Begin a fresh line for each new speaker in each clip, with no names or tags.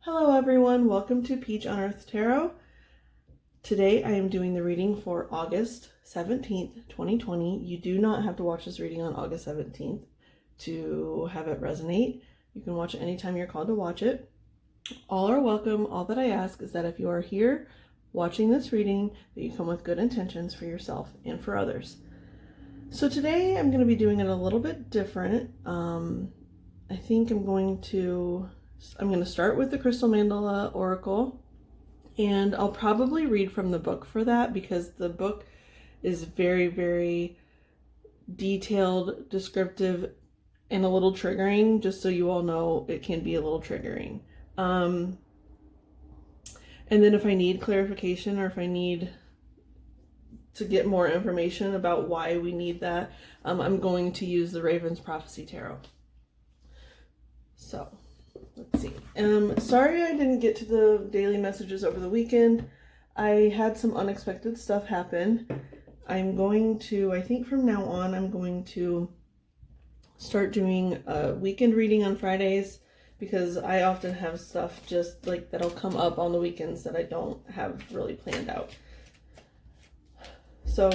Hello everyone, welcome to Peach on Earth Tarot. Today I am doing the reading for August 17th, 2020. You do not have to watch this reading on August 17th to have it resonate. You can watch it anytime you're called to watch it. All are welcome. All that I ask is that if you are here watching this reading, that you come with good intentions for yourself and for others. So today I'm going to be doing it a little bit different. I think I'm going to start with the Crystal Mandala Oracle, and I'll probably read from the book for that because the book is very, very detailed, descriptive, and a little triggering, just so you all know it can be a little triggering. And then if I need clarification or if I need to get more information about why we need that, I'm going to use the Raven's Prophecy Tarot. So let's see. Sorry I didn't get to the daily messages over the weekend. I had some unexpected stuff happen. I'm going to, I think from now on, I'm going to start doing a weekend reading on Fridays because I often have stuff just like that'll come up on the weekends that I don't have really planned out. So,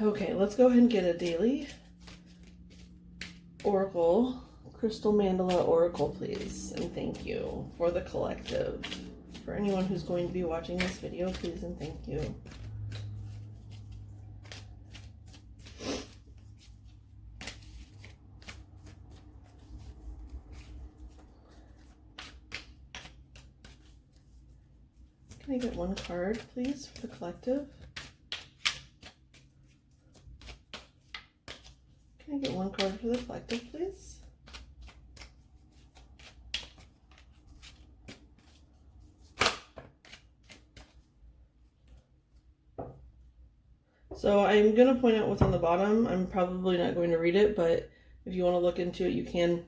okay, let's go ahead and get a daily oracle. Crystal Mandala Oracle, please, and thank you for the collective. For anyone who's going to be watching this video, please and thank you. Can I get one card, please, for the collective? Can I get one card for the collective, please? So I'm going to point out what's on the bottom. I'm probably not going to read it, but if you want to look into it, you can.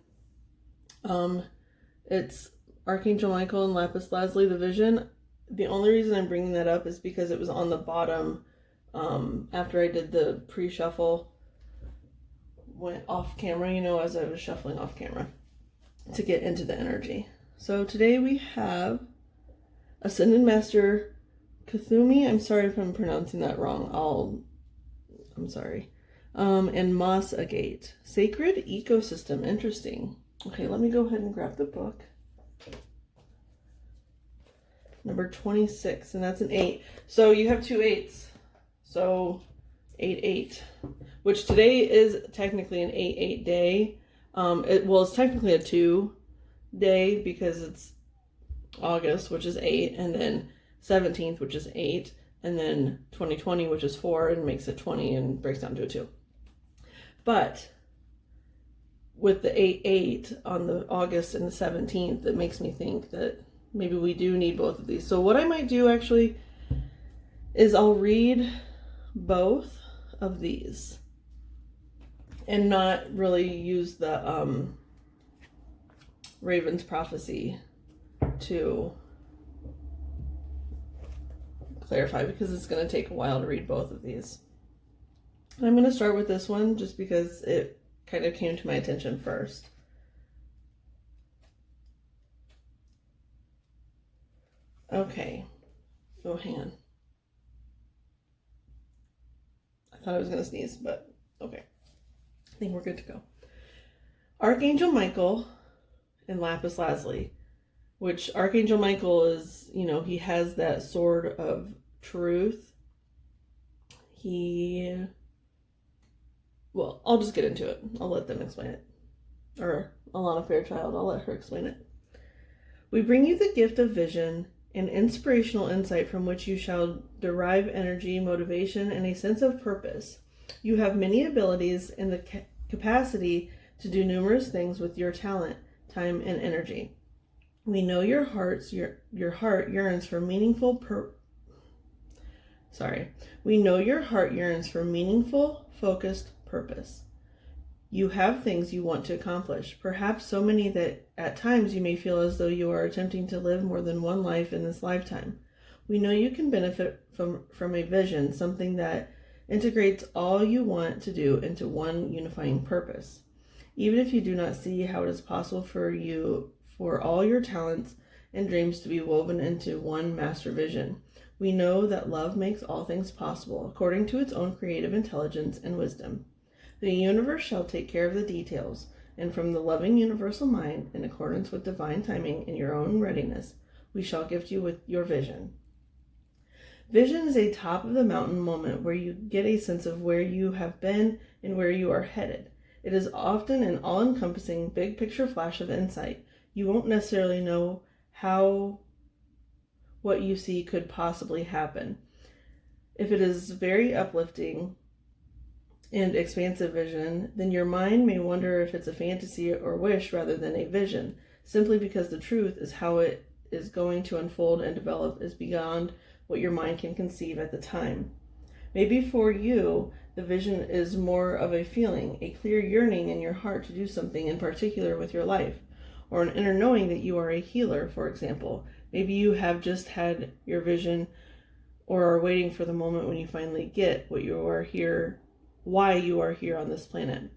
It's Archangel Michael and Lapis Lazuli, the Vision. The only reason I'm bringing that up is because it was on the bottom after I did the pre-shuffle. Went off camera, as I was shuffling off camera to get into the energy. So today we have Ascended Master Kuthumi, I'm sorry if I'm pronouncing that wrong. I'm sorry. And Moss Agate. Sacred Ecosystem. Interesting. Okay, let me go ahead and grab the book. Number 26, and that's an 8. So you have two 8s. So 8-8. Which today is technically an 8-8 day. It's technically a 2 day because it's August, which is 8, and then 17th, which is 8, and then 2020, which is 4, and makes it 20 and breaks down to a 2. But with the 8-8 on the August and the 17th, it makes me think that maybe we do need both of these. So what I might do actually is I'll read both of these and not really use the Raven's Prophecy to clarify because it's going to take a while to read both of these. I'm going to start with this one just because it kind of came to my attention first. Okay. Oh, hang on. I thought I was going to sneeze, but okay. I think we're good to go. Archangel Michael and Lapis Lazuli. Which Archangel Michael is, he has that sword of truth. I'll just get into it. I'll let them explain it. Or Alana Fairchild, I'll let her explain it. We bring you the gift of vision, an inspirational insight from which you shall derive energy, motivation, and a sense of purpose. You have many abilities and the capacity to do numerous things with your talent, time, and energy. We know your heart yearns for meaningful focused purpose. You have things you want to accomplish, perhaps so many that at times you may feel as though you are attempting to live more than one life in this lifetime. We know you can benefit from a vision, something that integrates all you want to do into one unifying purpose. Even if you do not see how it is possible for you for all your talents and dreams to be woven into one master vision. We know that love makes all things possible, according to its own creative intelligence and wisdom. The universe shall take care of the details, and from the loving universal mind, in accordance with divine timing and your own readiness, we shall gift you with your vision. Vision is a top of the mountain moment where you get a sense of where you have been and where you are headed. It is often an all-encompassing, big picture flash of insight. You won't necessarily know how what you see could possibly happen. If it is very uplifting and expansive vision, then your mind may wonder if it's a fantasy or wish rather than a vision, simply because the truth is how it is going to unfold and develop is beyond what your mind can conceive at the time. Maybe for you, the vision is more of a feeling, a clear yearning in your heart to do something in particular with your life, or an inner knowing that you are a healer, for example. Maybe you have just had your vision or are waiting for the moment when you finally get what you are here, why you are here on this planet.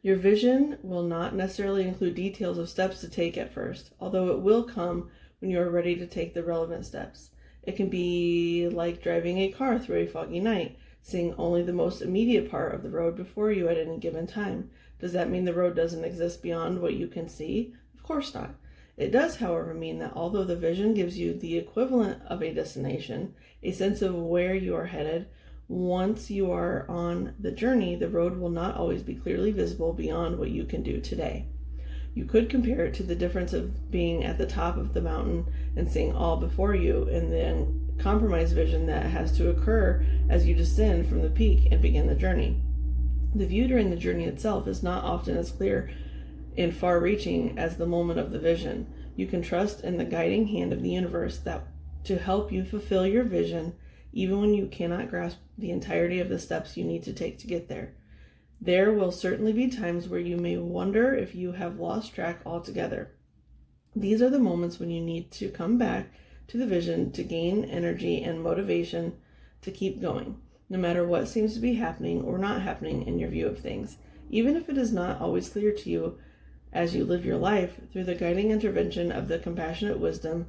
Your vision will not necessarily include details of steps to take at first, although it will come when you are ready to take the relevant steps. It can be like driving a car through a foggy night, seeing only the most immediate part of the road before you at any given time. Does that mean the road doesn't exist beyond what you can see? Of course not. It does, however, mean that although the vision gives you the equivalent of a destination, a sense of where you are headed, once you are on the journey, the road will not always be clearly visible beyond what you can do today. You could compare it to the difference of being at the top of the mountain and seeing all before you, and then compromise vision that has to occur as you descend from the peak and begin the journey. The view during the journey itself is not often as clear and far-reaching as the moment of the vision. You can trust in the guiding hand of the universe that to help you fulfill your vision, even when you cannot grasp the entirety of the steps you need to take to get there. There will certainly be times where you may wonder if you have lost track altogether. These are the moments when you need to come back to the vision to gain energy and motivation to keep going, no matter what seems to be happening or not happening in your view of things. Even if it is not always clear to you as you live your life, through the guiding intervention of the compassionate wisdom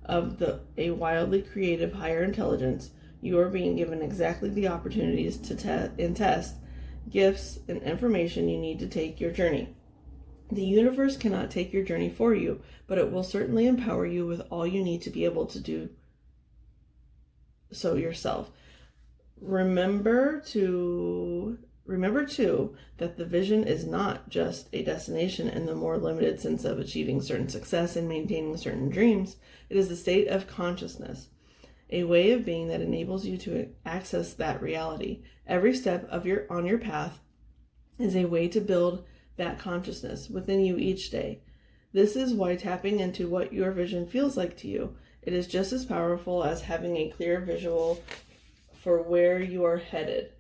of a wildly creative higher intelligence, you are being given exactly the opportunities to test gifts and information you need to take your journey. The universe cannot take your journey for you, but it will certainly empower you with all you need to be able to do so yourself. Remember too that the vision is not just a destination in the more limited sense of achieving certain success and maintaining certain dreams. It is a state of consciousness, a way of being that enables you to access that reality. Every step on your path is a way to build that consciousness within you each day. This is why tapping into what your vision feels like to you. It is just as powerful as having a clear visual for where you are headed.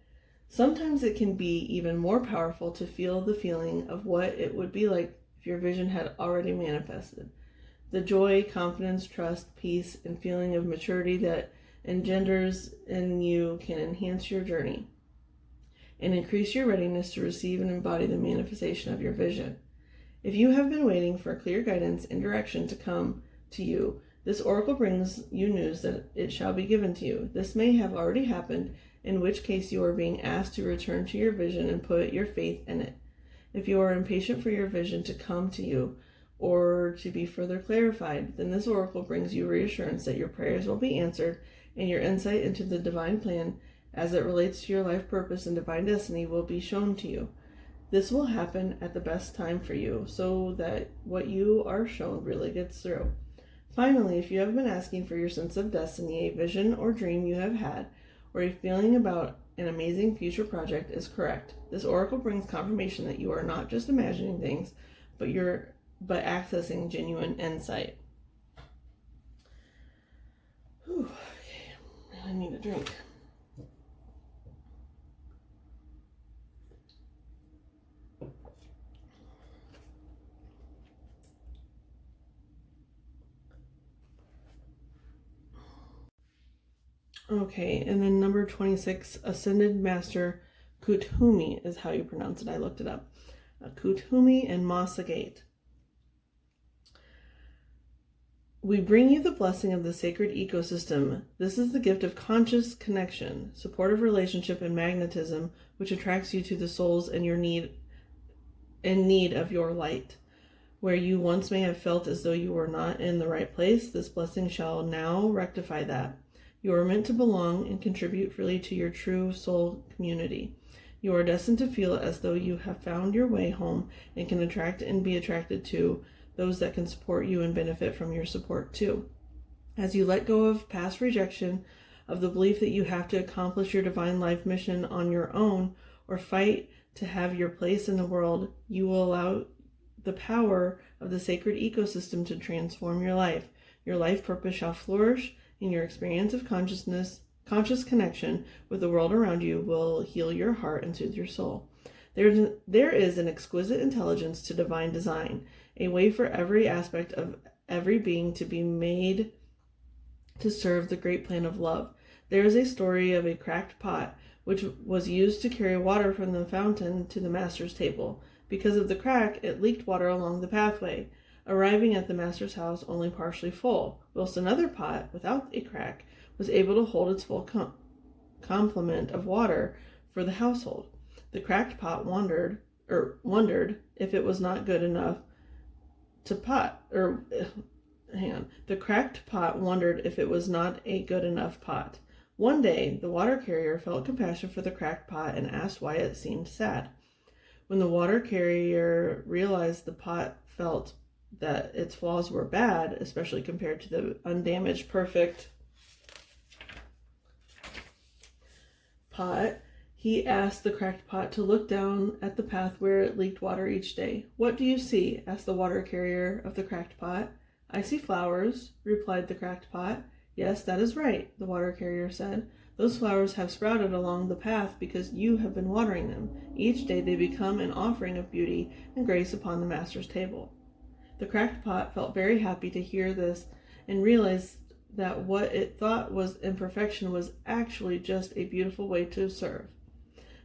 Sometimes it can be even more powerful to feel the feeling of what it would be like if your vision had already manifested. The joy, confidence, trust, peace, and feeling of maturity that engenders in you can enhance your journey and increase your readiness to receive and embody the manifestation of your vision. If you have been waiting for clear guidance and direction to come to you, this oracle brings you news that it shall be given to you. This may have already happened, in which case you are being asked to return to your vision and put your faith in it. If you are impatient for your vision to come to you, or to be further clarified, then this oracle brings you reassurance that your prayers will be answered and your insight into the divine plan as it relates to your life purpose and divine destiny will be shown to you. This will happen at the best time for you so that what you are shown really gets through. Finally, if you have been asking for your sense of destiny, a vision or dream you have had, or a feeling about an amazing future project is correct. This oracle brings confirmation that you are not just imagining things, but accessing genuine insight. Whew, okay, I need a drink. Okay, and then number 26, Ascended Master Kuthumi is how you pronounce it. I looked it up. Kuthumi and Masa Gate. We bring you the blessing of the sacred ecosystem. This is the gift of conscious connection, supportive relationship, and magnetism, which attracts you to the souls in need of your light. Where you once may have felt as though you were not in the right place, this blessing shall now rectify that. You are meant to belong and contribute freely to your true soul community. You are destined to feel as though you have found your way home and can attract and be attracted to those that can support you and benefit from your support too. As you let go of past rejection, of the belief that you have to accomplish your divine life mission on your own or fight to have your place in the world, you will allow the power of the sacred ecosystem to transform your life. Your life purpose shall flourish, and your experience of conscious connection with the world around you will heal your heart and soothe your soul. There is an exquisite intelligence to divine design, a way for every aspect of every being to be made to serve the great plan of love. There is a story of a cracked pot, which was used to carry water from the fountain to the master's table. Because of the crack, it leaked water along the pathway, arriving at the master's house only partially full, whilst another pot, without a crack, was able to hold its full complement of water for the household. The cracked pot wondered if it was not good enough to pot, The cracked pot wondered if it was not a good enough pot. One day, the water carrier felt compassion for the cracked pot and asked why it seemed sad. When the water carrier realized the pot felt that its flaws were bad, especially compared to the undamaged, perfect pot, he asked the cracked pot to look down at the path where it leaked water each day. "What do you see?" asked the water carrier of the cracked pot. "I see flowers," replied the cracked pot. "Yes, that is right," the water carrier said. "Those flowers have sprouted along the path because you have been watering them. Each day they become an offering of beauty and grace upon the master's table." The cracked pot felt very happy to hear this and realized that what it thought was imperfection was actually just a beautiful way to serve.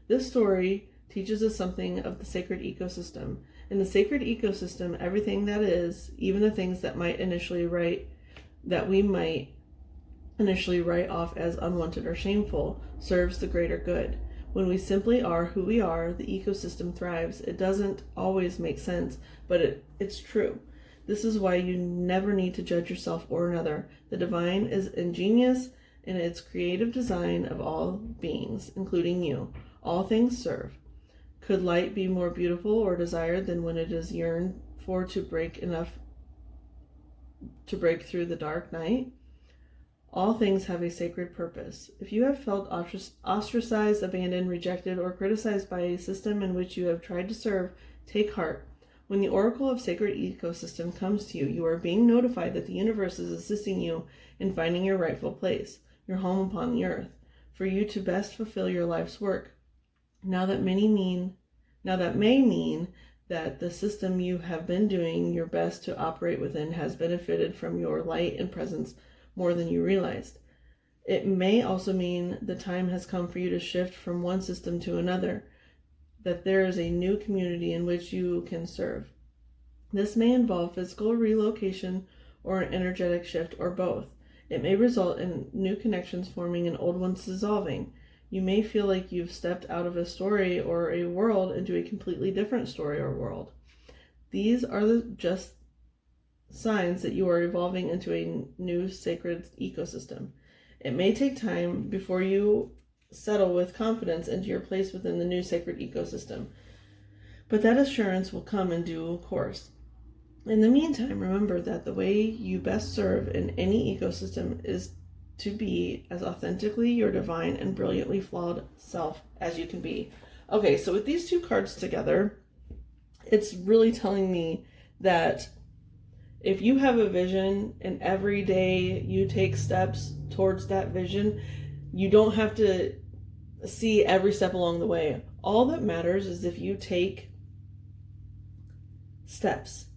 This story teaches us something of the sacred ecosystem. In the sacred ecosystem, everything that is, even the things that we might initially write off as unwanted or shameful, serves the greater good. When we simply are who we are, the ecosystem thrives. It doesn't always make sense, but it's true. This is why you never need to judge yourself or another. The divine is ingenious in its creative design of all beings, including you. All things serve. Could light be more beautiful or desired than when it is yearned for to break through the dark night? All things have a sacred purpose. If you have felt ostracized, abandoned, rejected, or criticized by a system in which you have tried to serve, take heart. When the oracle of sacred ecosystem comes to you, you are being notified that the universe is assisting you in finding your rightful place, your home upon the earth, for you to best fulfill your life's work. Now that may mean that the system you have been doing your best to operate within has benefited from your light and presence more than you realized. It may also mean the time has come for you to shift from one system to another, that there is a new community in which you can serve. This may involve physical relocation or an energetic shift, or both. It may result in new connections forming and old ones dissolving. You may feel like you've stepped out of a story or a world into a completely different story or world. These are just signs that you are evolving into a new sacred ecosystem. It may take time before you settle with confidence into your place within the new sacred ecosystem, but that assurance will come in due course. In the meantime, remember that the way you best serve in any ecosystem is to be as authentically your divine and brilliantly flawed self as you can be. Okay, so with these two cards together, it's really telling me that if you have a vision and every day you take steps towards that vision, you don't have to see every step along the way. All that matters is if you take steps.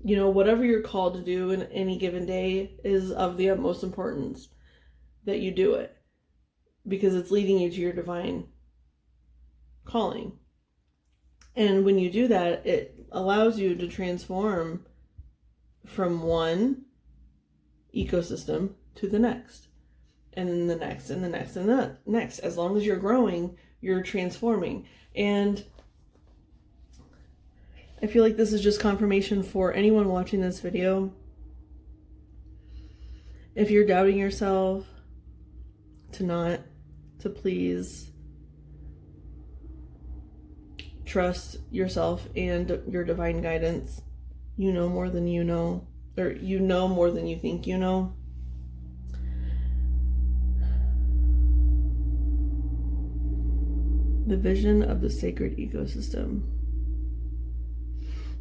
You know, whatever you're called to do in any given day is of the utmost importance that you do it, because it's leading you to your divine calling. And when you do that, it allows you to transform from one ecosystem to the next, and then the next, and the next, and the next. As long as you're growing, you're transforming. And I feel like this is just confirmation for anyone watching this video. If you're doubting yourself, to please trust yourself and your divine guidance. You know more than you know, or you know more than you think you know. The vision of the sacred ecosystem.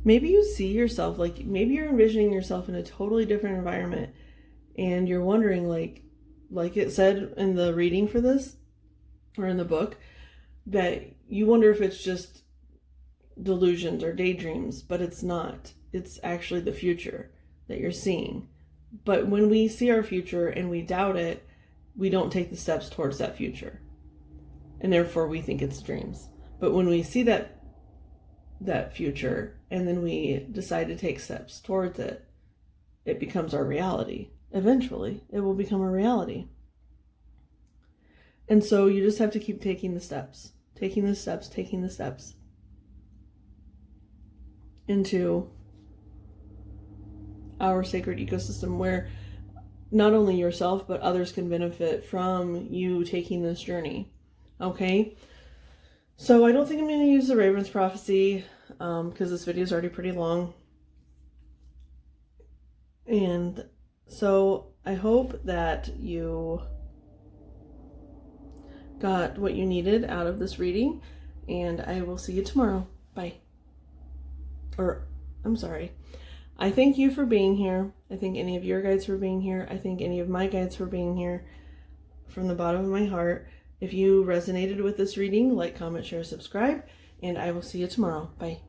Maybe you see yourself, like maybe you're envisioning yourself in a totally different environment, and you're wondering, like it said in the reading for this, or in the book, that you wonder if it's just delusions or daydreams, but it's not. It's actually the future that you're seeing. But when we see our future and we doubt it, we don't take the steps towards that future. And therefore we think it's dreams. But when we see that future and then we decide to take steps towards it, it becomes our reality. Eventually, it will become a reality. And so you just have to keep taking the steps into our sacred ecosystem, where not only yourself but others can benefit from you taking this journey. Okay, so I don't think I'm going to use the Raven's prophecy because this video is already pretty long, and so I hope that you got what you needed out of this reading, and I will see you tomorrow. Bye. Or, I'm sorry. I thank you for being here. I thank any of your guides for being here. I thank any of my guides for being here from the bottom of my heart. If you resonated with this reading, like, comment, share, subscribe, and I will see you tomorrow. Bye.